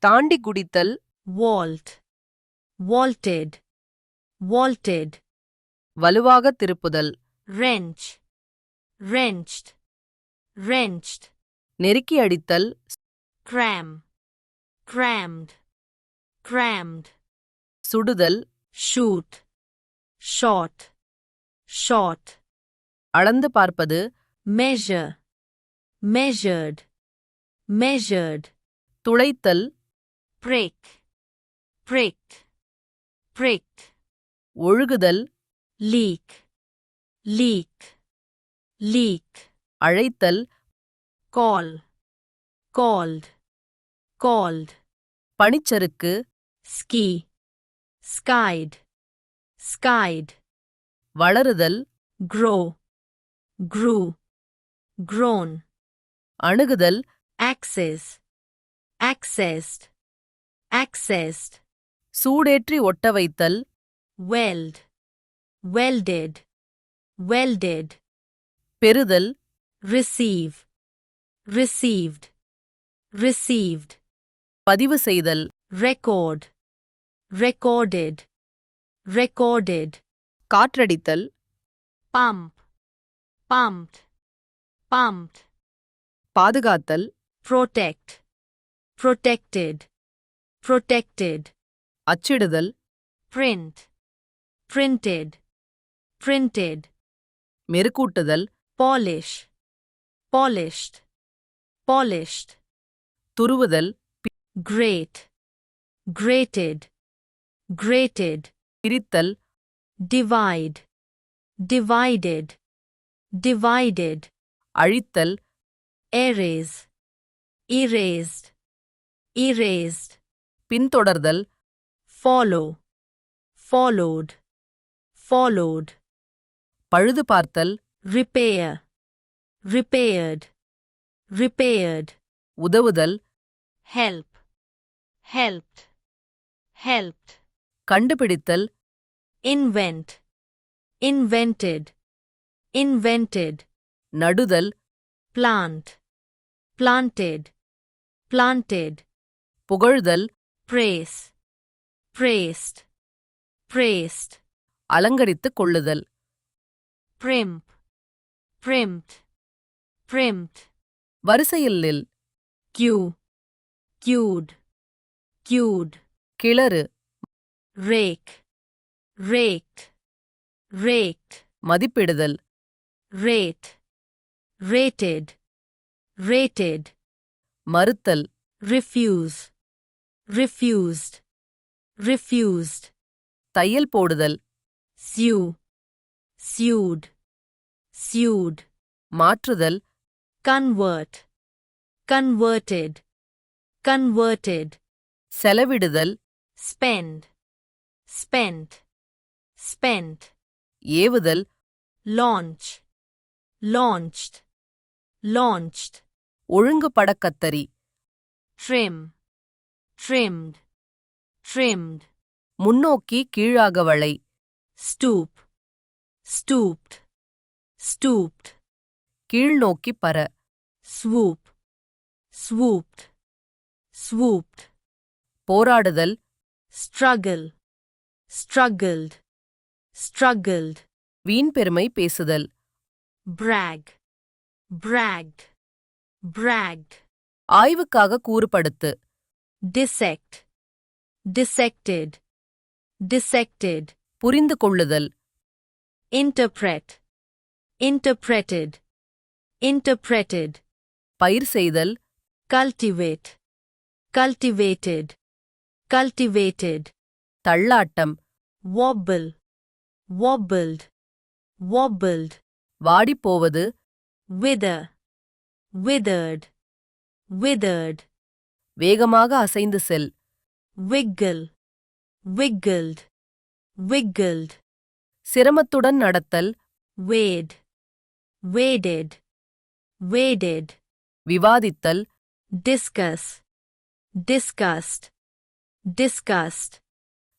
தாண்டி குதித்தல், vault, vaulted, vaulted. வலுவாக திருப்புதல், Wrench, wrenched, wrenched. நெருக்கி அடித்தல், Cram, crammed, crammed. சுடுதல், Shoot, shot, shot. அளந்து பார்ப்பது, Measure, measured, measured. துளைத்தல், Prick, pricked, pricked. ஒழுகுதல், Leak, leak, leak. அழைத்தல், Call, called, called. பனிச்சறுக்கு, Ski, skied, skied. வளருதல், Grow, grew, grown. அணுகுதல், Access, accessed, accessed. சூடேற்றி ஒட்ட வைத்தல், Weld, welded, welded. பெறுதல், Receive, received, received. பதிவு செய்தல், Record, recorded, recorded. காற்றடித்தல், Pump, pumped, pumped. பாதுகாத்தல், Protect, protected, protected. அச்சிடுதல், Print, printed, printed. மெருகூட்டுதல், Polish, polished, polished. துருவுதல், Grate, grated, grated. பிரித்தல், Divide, divided, divided. அழித்தல், Erase, erased, erased. பின்தொடர்தல், Follow, followed, followed. பழுது பார்த்தல், Repair, repaired, repaired. உதவுதல், Help, helped, helped. கண்டுபிடித்தல், Invent, invented, invented. நடுதல், Plant, planted, planted. புகழ்தல், Praise, praised, praised. அலங்கரித்துக் கொள்ளுதல், Primp, primped, primped. வரிசையில் நில், Queue, queued, queued. கிளறு, Rake, raked, raked. மதிப்பிடுதல், Rate, rated, rated. மறுத்தல், Refuse, refused, refused. தையல் போடுதல், Sue, sued, sued. மாற்றுதல், Convert, converted, converted. செலவிடுதல், Spend, spent, spent. ஏவுதல், Launch, launched, launched. ஒழுங்குபடக் கத்தரி, Trim, trimmed, trimmed. முன்னோக்கி கீழாக வளை, Stoop, stooped, stooped. கீழ்நோக்கி பர, Swoop, swooped, swooped. போராடுதல், Struggle, struggled, struggled. வீண்பெருமை பேசுதல், Brag, bragged, bragged. ஆய்வுக்காக கூறுபடுத்து, Dissect, dissected, dissected. புரிந்து கொள்ளுதல், Interpret, interpreted, interpreted. பயிர் செய்தல், Cultivate, cultivated, cultivated. தள்ளாட்டம், Wobble, wobbled, wobbled. வாடிப்போவது, Wither, withered, withered. வேகமாக அசைந்து செல், Wiggle, wiggled, wiggled. சிரமத்துடன் நடத்தல், Wade, waded, waded. விவாதித்தல், Discuss, discussed, discussed.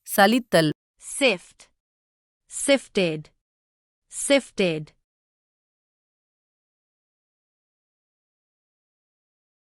சலித்தல், Sift, sifted, sifted.